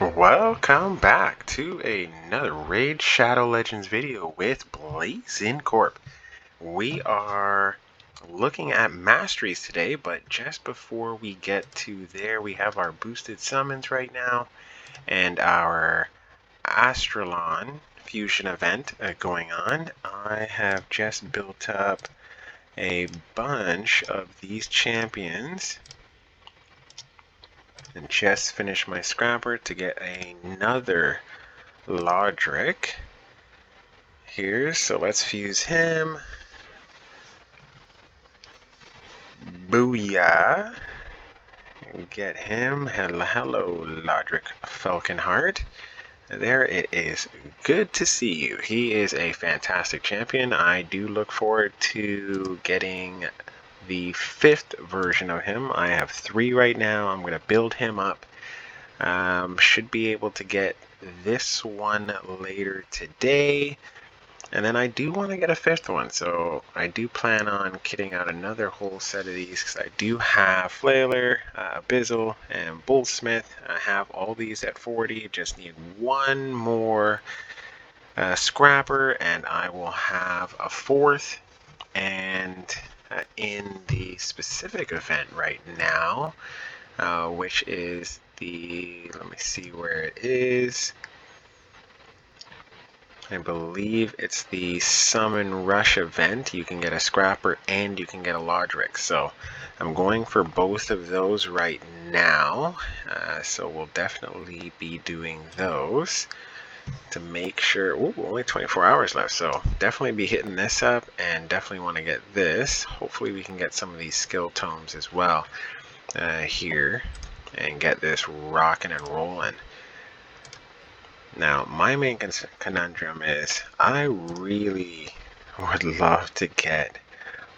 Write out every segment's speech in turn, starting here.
Welcome back to another Raid Shadow Legends video with Blazing Corp. We are looking at Masteries today, but just before we get to there, we have our boosted summons right now and our Astralon fusion event going on. I have just built up a bunch of these champions and just finished my scrapper to get another Lodric here, so let's fuse him. Booyah! Get him. Hello, Lodric Falconheart. There it is. Good to see you. He is a fantastic champion. I do look forward to getting the 5th version of him. I have 3 right now. I'm going to build him up. Should be able to get this one later today. And then I do want to get a 5th one, so I do plan on kitting out another whole set of these because I do have Flailer, Bizzle, and Bullsmith. I have all these at 40, just need one more Scrapper, and I will have a 4th. And in the specific event right now, which is the, let me see where it is. I believe it's the Summon Rush event. You can get a Scrapper and you can get a Lodric. So I'm going for both of those right now. So we'll definitely be doing those to make sure. Ooh, only 24 hours left. So definitely be hitting this up and definitely want to get this. Hopefully we can get some of these skill tomes as well here and get this rocking and rolling. Now, my main conundrum is I really would love to get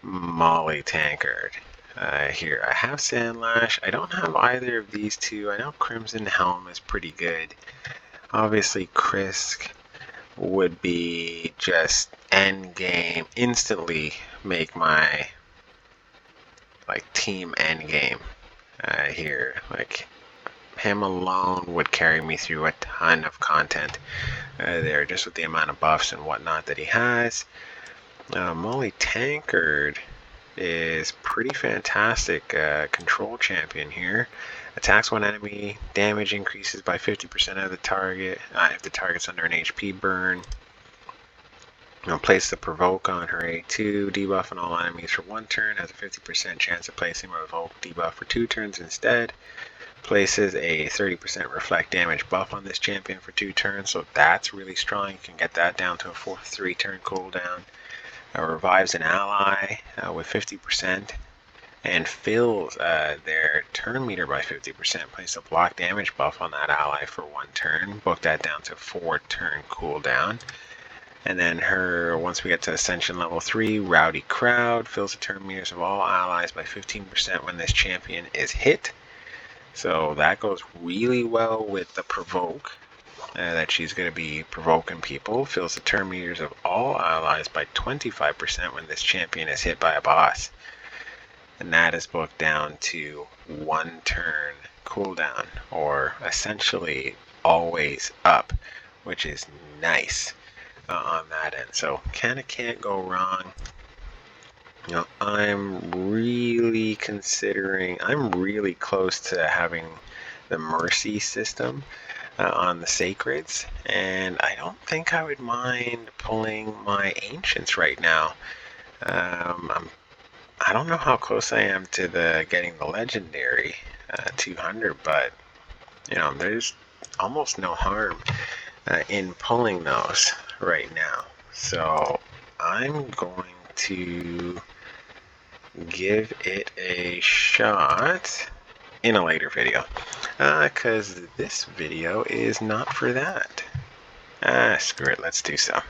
Molly Tankard here. I have Sandlash. I don't have either of these two. I know Crimson Helm is pretty good. Obviously, Krisk would be just end game, instantly make my team end game here. Him alone would carry me through a ton of content there, just with the amount of buffs and whatnot that he has. Molly Tankard is pretty fantastic control champion here. Attacks one enemy, damage increases by 50% of the target if the target's under an HP burn. Place the provoke on her A2, debuff on all enemies for 1 turn, has a 50% chance of placing a revoke debuff for 2 turns instead. Places a 30% reflect damage buff on this champion for 2 turns, so that's really strong. You can get that down to a 3-turn cooldown. Revives an ally with 50% and fills their turn meter by 50%. Place a block damage buff on that ally for 1 turn. Book that down to 4-turn cooldown. And then once we get to Ascension level 3, Rowdy Crowd fills the turn meters of all allies by 15% when this champion is hit. So that goes really well with the provoke that she's going to be provoking people. Fills the turn meters of all allies by 25% when this champion is hit by a boss. And that is booked down to 1 turn cooldown, or essentially always up, which is nice on that end. So kind of can't go wrong. I'm really close to having the Mercy system on the Sacreds, and I don't think I would mind pulling my Ancients right now. I don't know how close I am to getting the Legendary 200, but there's almost no harm in pulling those right now. So I'm going to give it a shot in a later video, because this video is not for that. Screw it, let's do some.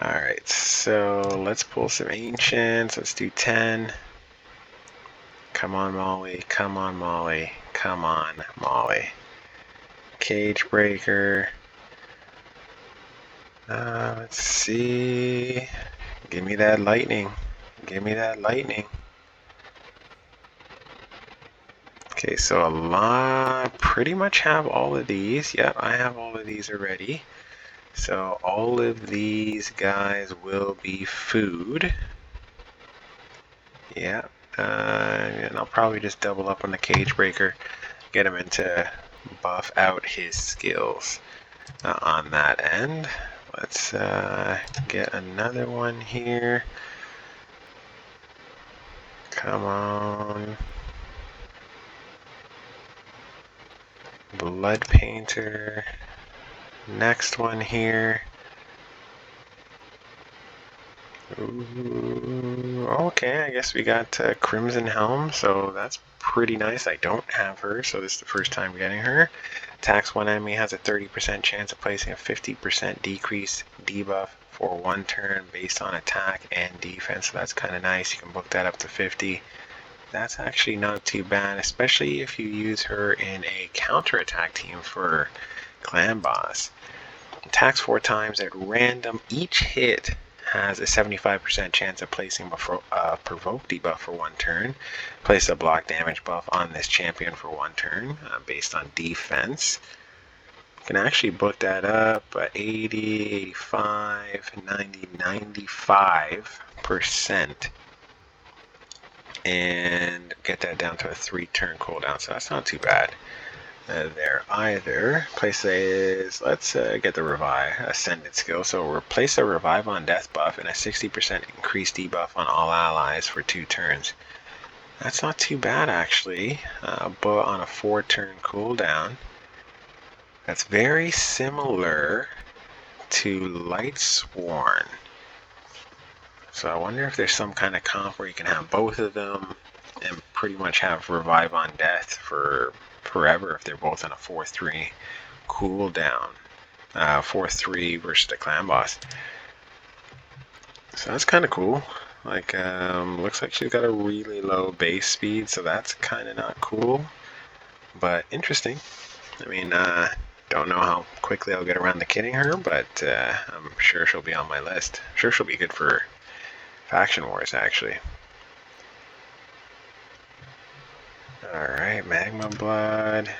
Alright, so let's pull some Ancients. Let's do 10. Come on, Molly. Come on, Molly. Come on, Molly. Cage Breaker. Let's see. Give me that lightning. Give me that lightning. Okay, so pretty much have all of these. Yep, I have all of these already. So all of these guys will be food. Yeah, and I'll probably just double up on the cage breaker, get him into buff out his skills on that end. Let's get another one here. Come on. Blood Painter. Next one here. Ooh, okay, I guess we got Crimson Helm, so that's pretty nice. I don't have her, so this is the first time getting her. Attacks one enemy, has a 30% chance of placing a 50% decrease debuff for 1 turn based on attack and defense, so that's kind of nice. You can book that up to 50. That's actually not too bad, especially if you use her in a counterattack team for Clan Boss. Attacks 4 times at random. Each hit has a 75% chance of placing a provoke debuff for 1 turn. Place a block damage buff on this champion for 1 turn based on defense. You can actually book that up 80, 85, 90, 95%. And get that down to a 3-turn cooldown, so that's not too bad there either. Places, let's get the revive ascended skill. So replace a revive on death buff and a 60% increased debuff on all allies for 2 turns. That's not too bad actually, but on a 4-turn cooldown. That's very similar to Lightsworn. So I wonder if there's some kind of comp where you can have both of them and pretty much have revive on death for forever if they're both on a 4-3 cooldown. 4-3 versus the clan boss. So that's kind of cool. Like, looks like she's got a really low base speed, so that's kind of not cool, but interesting. I mean, don't know how quickly I'll get around to kitting her, but I'm sure she'll be on my list. I'm sure she'll be good for Faction Wars, actually. Alright, Magma Blood.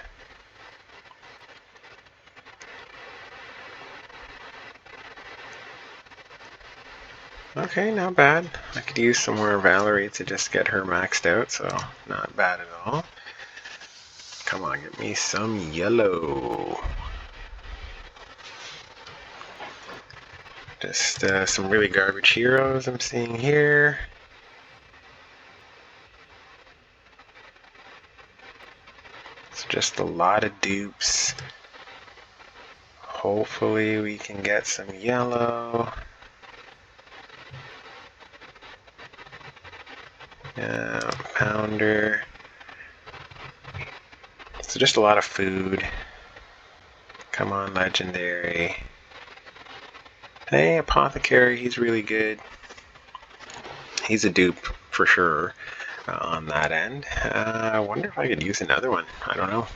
Okay, not bad. I could use some more Valerie to just get her maxed out, so not bad at all. Come on, get me some yellow. Just some really garbage heroes I'm seeing here. It's just a lot of dupes. Hopefully we can get some yellow. Pounder. So just a lot of food. Come on, legendary. Hey, Apothecary, he's really good. He's a dupe for sure on that end. I wonder if I could use another one. I don't know.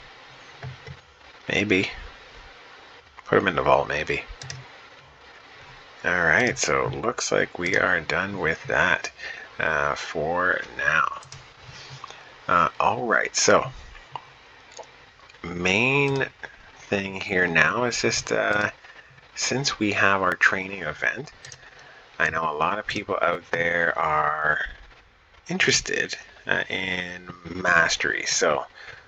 Maybe. Put him in the vault, maybe. Alright, so looks like we are done with that for now. Alright, so main thing here now is just since we have our training event, I know a lot of people out there are interested in mastery. So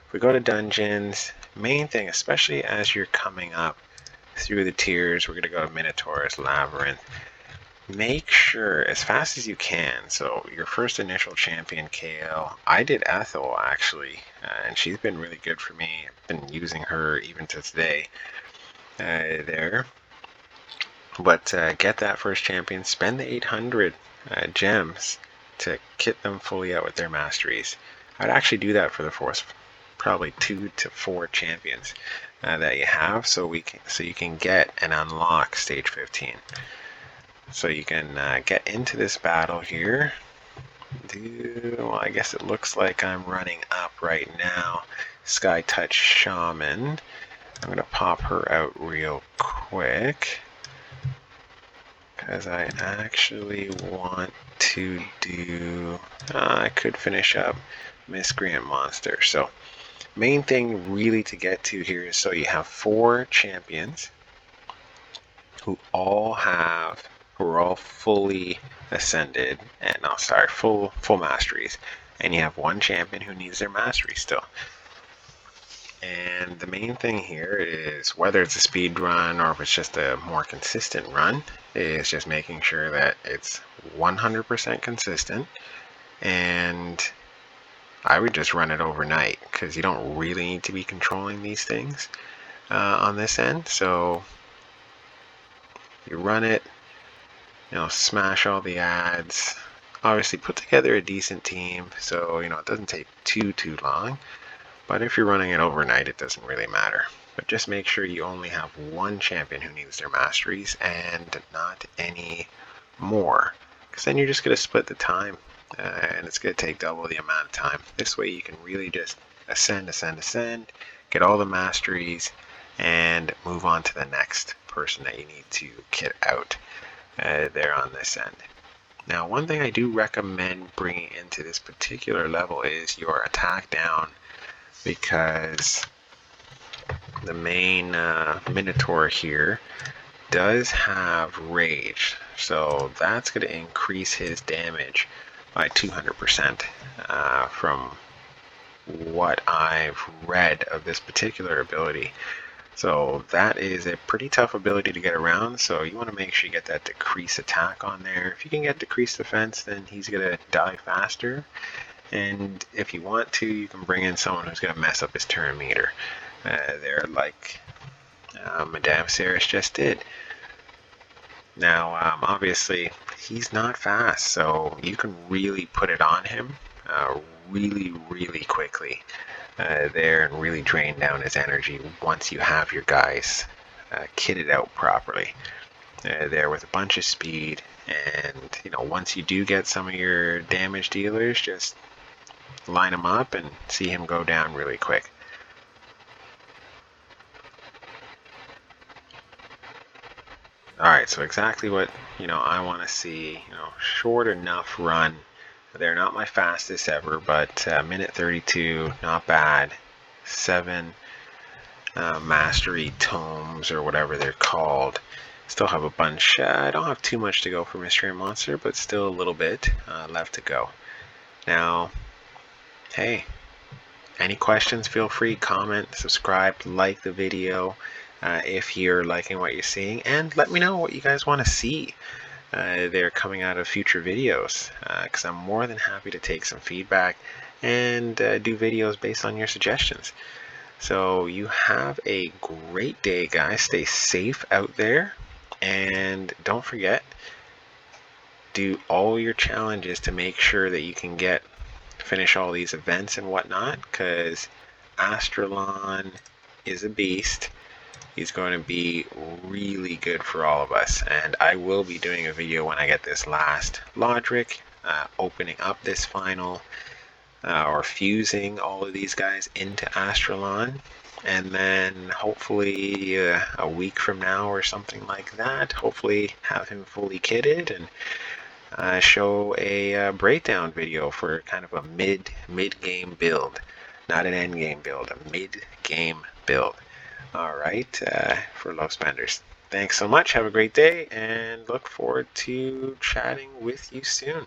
if we go to dungeons, main thing, especially as you're coming up through the tiers, we're going to go to Minotaur's Labyrinth. Make sure as fast as you can. So your first initial champion, Kale, I did Ethel actually, and she's been really good for me. I've been using her even to today there. But get that first champion, spend the 800 gems to kit them fully out with their masteries. I'd actually do that for the first probably 2 to 4 champions that you have, so you can get and unlock stage 15. So you can get into this battle here. Well, I guess it looks like I'm running up right now. Sky Touch Shaman. I'm gonna pop her out real quick, because I actually want to do, I could finish up Miscreant Monster. So main thing really to get to here is, so you have 4 champions who are all fully ascended, and full masteries, and you have 1 champion who needs their mastery still. And the main thing here is, whether it's a speed run or if it's just a more consistent run, is just making sure that it's 100% consistent. And I would just run it overnight, because you don't really need to be controlling these things on this end. So you run it, smash all the ads, obviously put together a decent team so it doesn't take too long. But if you're running it overnight, it doesn't really matter. But just make sure you only have 1 champion who needs their masteries and not any more, because then you're just going to split the time and it's going to take double the amount of time. This way you can really just ascend, get all the masteries, and move on to the next person that you need to kit out there on this end. Now, one thing I do recommend bringing into this particular level is your attack down, because the main Minotaur here does have rage, so that's going to increase his damage by 200% from what I've read of this particular ability. So that is a pretty tough ability to get around, so you want to make sure you get that decrease attack on there. If you can get decrease defense, then he's going to die faster. And if you want to, you can bring in someone who's going to mess up his turn meter there, like Madame Ceres just did. Now, obviously, he's not fast, so you can really put it on him really quickly there, and really drain down his energy once you have your guys kitted out properly there with a bunch of speed. And once you do get some of your damage dealers, just line him up and see him go down really quick. Alright, so exactly what I want to see. Short enough run. They're not my fastest ever, but minute 32, not bad. 7 mastery tomes, or whatever they're called. Still have a bunch. I don't have too much to go for Mystery Monster, but still a little bit left to go. Now, hey, any questions, feel free, comment, subscribe, like the video if you're liking what you're seeing, and let me know what you guys want to see they're coming out of future videos, because I'm more than happy to take some feedback and do videos based on your suggestions. So you have a great day, guys. Stay safe out there, and don't forget, do all your challenges to make sure that you can finish all these events and whatnot, because Astralon is a beast. He's going to be really good for all of us, and I will be doing a video when I get this last Lodric, opening up this final, or fusing all of these guys into Astralon, and then hopefully a week from now or something like that, hopefully have him fully kitted and show a breakdown video for kind of a mid-game build, not an end game build, a mid-game build. Alright, for low spenders. Thanks so much, have a great day, and look forward to chatting with you soon.